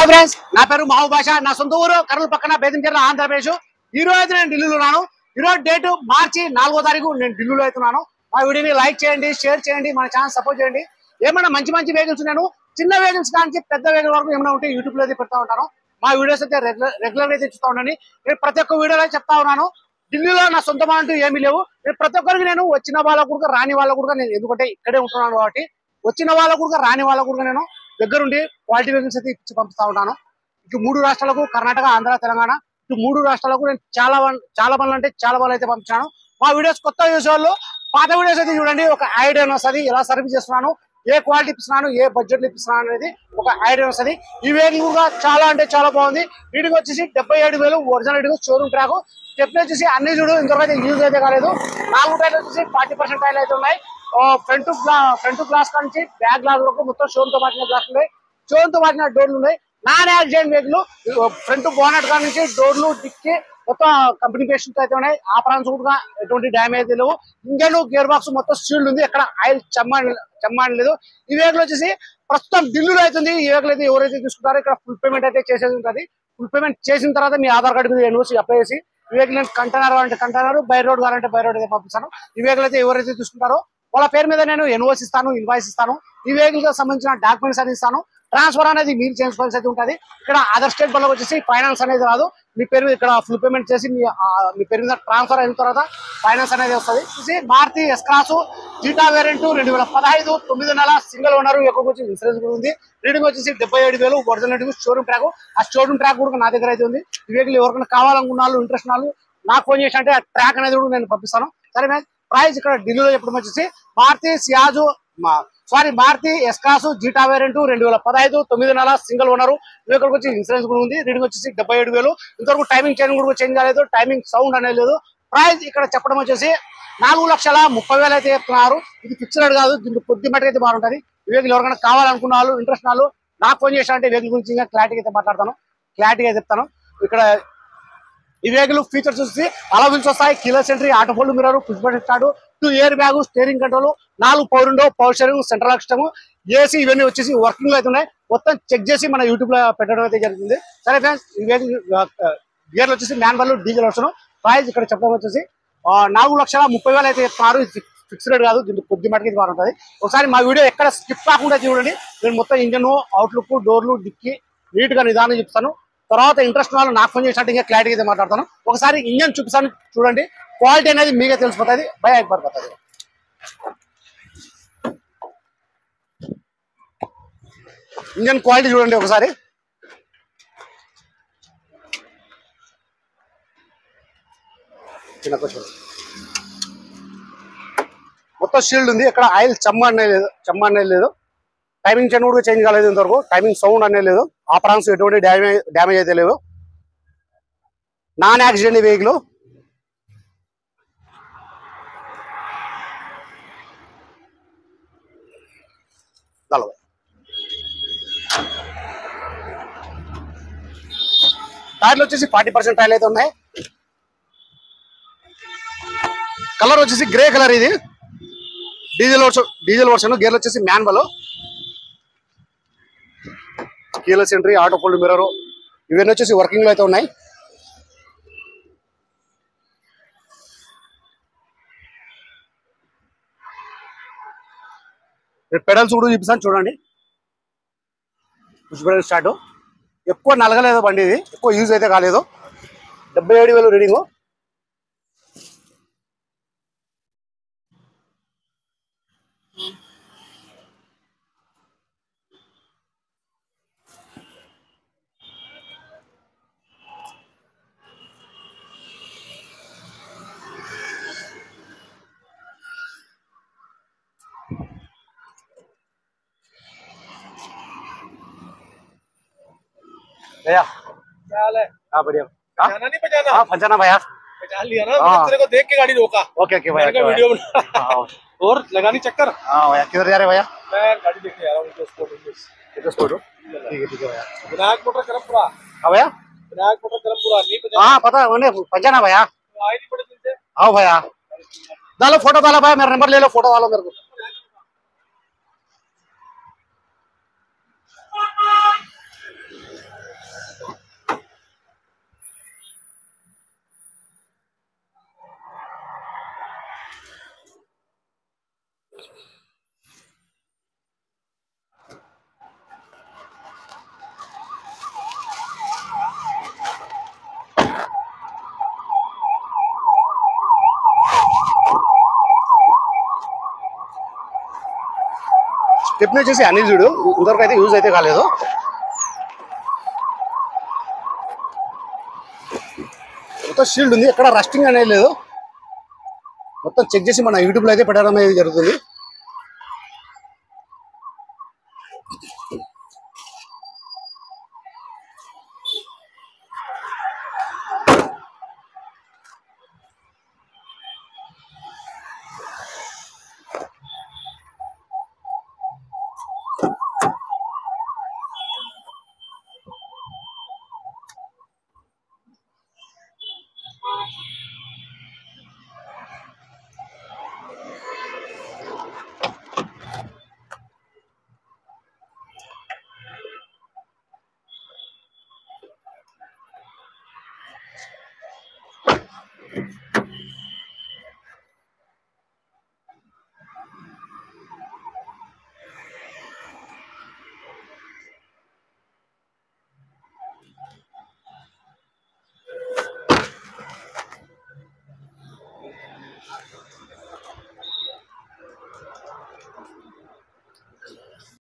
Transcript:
Friends, నా పేరు మహబూబ్ బాషా. నా సొంత ఊరు కర్నూలు పక్కన బేతంచెర్ల, ఆంధ్రప్రదేశ్. ఈ రోజు అయితే నేను ఢిల్లీలో ఉన్నాను. ఈ రోజు డేట్ మార్చి 4వ తారీఖు నేను ఢిల్లీలో అవుతున్నాను. మా వీడియోని లైక్ చేయండి, షేర్ చేయండి, మన ఛానల్ సపోర్ట్ చేయండి. ఏమైనా మంచి మంచి వెహికల్స్ నేను చిన్న వెహికల్స్ కానీ పెద్ద వెహికల్ వరకు ఏమైనా ఉంటే యూట్యూబ్ లో అయితే పెడతా ఉంటాను. మా వీడియోస్ అయితే రెగ్యులర్ అయితే చూస్తూ ఉండండి. నేను ప్రతి ఒక్క వీడియోలో చెప్తా ఉన్నాను, ఢిల్లీలో నా సొంతం అంటూ ఏమీ లేవు. నేను ప్రతి ఒక్కరికి నేను వచ్చిన వాళ్ళ కూడా రాని వాళ్ళ కూడా నేను ఎందుకంటే ఇక్కడే ఉంటున్నాను కాబట్టి వచ్చిన వాళ్ళ కూడా రాని వాళ్ళ కూడా నేను దగ్గరుండి క్వాలిటీ వెహికల్స్ అయితే ఇచ్చి పంపిస్తా ఉంటాను. ఇటు 3 రాష్ట్రాలకు, కర్ణాటక, ఆంధ్ర, తెలంగాణ, ఇటు 3 రాష్ట్రాలకు నేను చాలా పనులు అంటే చాలా పనులు అయితే పంపించాను. మా వీడియోస్ కొత్త చూసే వాళ్ళు పాత వీడియోస్ అయితే చూడండి, ఒక ఐడియా వస్తుంది. ఎలా సర్వీస్ చేస్తున్నాను, ఏ క్వాలిటీ ఇస్తున్నాను, ఏ బడ్జెట్ ఇస్తున్నాను అనేది ఒక ఐడియా వస్తుంది. ఈ వెహికల్ కూడా చాలా అంటే చాలా బాగుంది. వీటికి వచ్చేసి 77,000 ఒరిజినల్ షోరూమ్ ట్రాక్. స్టెప్ వచ్చేసి అన్ని చూడు ఇంతవరకు అయితే యూజ్ అయితే కాలేదు. 4 టైర్లు వచ్చేసి 40% టైర్లు అయితే ఉన్నాయి. ఫ్రంట్ గ్లాస్ నుంచి బ్యాక్ గ్లాస్ వరకు మొత్తం షోరూమ్ తో పాటిన గ్లాస్ ఉన్నాయి. షోరూమ్ తో పాటిన డోర్లు ఉన్నాయి. Non accident vehicle. Front bonnet కా నుంచి డోర్లు, డిక్కి మొత్తం కంపెనీ పేషెంట్ అయితే ఉన్నాయి. ఆపరాన్స్ కూడా ఎటువంటి డ్యామేజ్ లేవు. ఇంజన్, గేర్ బాక్స్ మొత్తం స్టీల్ ఉంది. ఎక్కడ ఆయిల్ చెమ్మాని లేదు. ఈ వెహికల్ వచ్చేసి ప్రస్తుతం ఢిల్లీలో అవుతుంది. ఈ వెహికల్ అయితే ఎవరైతే తీసుకుంటారో ఇక్కడ ఫుల్ పేమెంట్ అయితే చేసేది ఉంటుంది. ఫుల్ పేమెంట్ చేసిన తర్వాత మీ ఆధార్ కార్డు మీద ఎన్ఓసి అప్లై చేసి ఈ వెహికల్ నేను కంటైనర్ అంటే కంటైనర్, బై రోడ్ కావాలంటే బై రోడ్ అయితే పంపిస్తాను. ఈ వెహికల్ అయితే ఎవరైతే తీసుకుంటారో వాళ్ళ పేరు మీద నేను ఎన్ఓసి ఇస్తాను, ఇన్వాయిస్ ఇస్తాను. ఈ వెహికల్ కి సంబంధించిన డాక్యుమెంట్స్ అనేది ఇస్తాను. ట్రాన్స్ఫర్ అనేది మీరు చేసుకోవాల్సి అయితే ఉంటుంది. ఇక్కడ అదర్ స్టేట్ వల్ల వచ్చేసి ఫైనాన్స్ అనేది రాదు. మీ పేరు మీద ఇక్కడ ఫుల్ పేమెంట్ చేసి మీ పేరు మీద ట్రాన్స్ఫర్ అయిన తర్వాత ఫైనాన్స్ అనేది వస్తుంది. చూసి మారుతి ఎస్-క్రాస్ జీటా వేరియంట్ 2015 9 నెల సింగిల్ ఓనర్. ఎక్కడికి వచ్చి ఇన్సూరెన్స్ కూడా ఉంది. రీడింగ్ వచ్చేసి 77,000 ఒరిజినల్ షోరూమ్ ట్రాక్. ఆ షోరూమ్ ట్రాక్ కూడా నా దగ్గర అయితే ఉంది. ఈ వెహికల్ ఎవరికైనా కావాలనుకున్న వాళ్ళు, ఇంట్రెస్ట్ వాళ్ళు నాకు ఫోన్ చేసి అంటే ఆ ట్రాక్ అనేది కూడా నేను పంపిస్తాను. సరే, ప్రైస్ ఇక్కడ ఢిల్లీలో చెప్పడం వచ్చేసి మారుతి ఎస్-క్రాస్ జీటా వేరియంట్ 2015 9 నెల సింగిల్ ఓనర్. ఇక్కడికి వచ్చి ఇన్సూరెన్స్ కూడా ఉంది. రీడింగ్ వచ్చేసి 77,000. ఇంతవరకు టైమింగ్ చేంజ్ కాలేదు. టైమింగ్ సౌండ్ అనేది లేదు. ప్రైస్ ఇక్కడ చెప్పడం వచ్చేసి 4,30,000 అయితే చెప్తున్నారు. ఇది ఫిక్స్డ్ కాదు, దీనికి కొద్ది మటుకు అయితే బాగుంటుంది. ఈ వెహికల్ ఎవరికైనా కావాలనుకున్న వాళ్ళు, ఇంట్రెస్ట్ వాళ్ళు నాకు ఫోన్ చేసి అంటే వెహికల్ గురించి ఇంకా క్లారిటీగా అయితే మాట్లాడతాను, క్లారిటీగా చెప్తాను. ఇక్కడ ఈ వెహికల్ ఫీచర్స్ వచ్చి అలవిల్స్ వస్తాయి, keyless entry, auto fold mirror, push button start, 2 air bag, steering control, 4 power window, power steering, central lock system, AC ఇవన్నీ వచ్చేసి వర్కింగ్ లో అయితే ఉన్నాయి. మొత్తం చెక్ చేసి మన యూట్యూబ్ లో పెట్టడం అయితే జరుగుతుంది. సరే ఫ్రెండ్స్, ఈ వెహికల్ గేర్లు వచ్చేసి మాన్యువల్, డీజిల్ వర్షన్. ప్రైస్ ఇక్కడ చెప్పడం వచ్చేసి 4,30,000 అయితే చెప్తున్నారు. ఫిక్స్ రేట్ కాదు, దీనికి కొద్ది మటుకు ఇది బాగుంటుంది. ఒకసారి మా వీడియో ఎక్కడ స్కిప్ కాకుండా చూడండి. నేను మొత్తం ఇంజన్, అవుట్లుక్, డోర్లు, డిక్కి నీట్ గా నిదానం చెప్తాను. తర్వాత ఇంట్రెస్ట్ వాళ్ళు నాకు ఫోన్ చేసినట్టు ఇంకా క్లారిటీ అయితే మాట్లాడతాను. ఒకసారి ఇంజన్ చూపిస్తాను చూడండి. క్వాలిటీ అనేది మీకే తెలిసిపోతుంది, భయ అయిపోతుంది. ఇంజన్ క్వాలిటీ చూడండి ఒకసారి. మొత్తం షీల్డ్ ఉంది. ఇక్కడ ఆయిల్ చెమ్మ అనేది లేదు. టైమింగ్ చెన్ కూడా చేంజ్ కాలేదు ఇంతవరకు. టైమింగ్ సౌండ్ అనేది లేదు. ఆపరాన్స్ ఎటువంటి డ్యామేజ్ అయితే లేవు. Non accident vehicle. టైర్లు వచ్చేసి 40% టైర్లు అయితే ఉన్నాయి. కలర్ వచ్చేసి గ్రే కలర్. ఇది డీజిల్ వర్షన్. గేర్లు వచ్చేసి manual. Keyless entry, auto fold mirror ఇవన్నీ వచ్చేసి వర్కింగ్ లో అయితే ఉన్నాయి. పెడల్స్ కూడా చూపిస్తాను చూడండి. Push button start. ఎక్కువ నలగలేదు బండి, ఇది ఎక్కువ యూజ్ అయితే కాలేదు. 77,000 రీడింగ్. भैया क्या हाल है? हाँ बढ़िया। पहचाना नहीं पहचाना? हाँ पहचाना भैया, पहचान लिया ना। मैंने तेरे को देख के गाड़ी रोका। ओके ओके भैया, वीडियो बना और लगानी चक्कर। हाँ भैया, किधर जा रहे भैया? मैं गाड़ी देखने जा रहा हूँ। ठीक है भैया। विनायक मोटर करमपुरा। हाँ भैया, विनायक मोटर करमपुरा नहीं पहचाना? हाँ पता है, पहचाना भैया। आए नहीं पड़े दिन से? हाँ भैया, डालो फोटो डालो भैया, मेरा नंबर ले लो, फोटो डालो मेरे को। చెప్పిన వచ్చేసి అనిల్ చూడు, ఇంతవరకు అయితే యూజ్ అయితే కాలేదు. మొత్తం షీల్డ్ ఉంది, ఎక్కడ రస్టింగ్ అనేది లేదు. మొత్తం చెక్ చేసి మన యూట్యూబ్లో అయితే పెట్టడం అనేది జరుగుతుంది.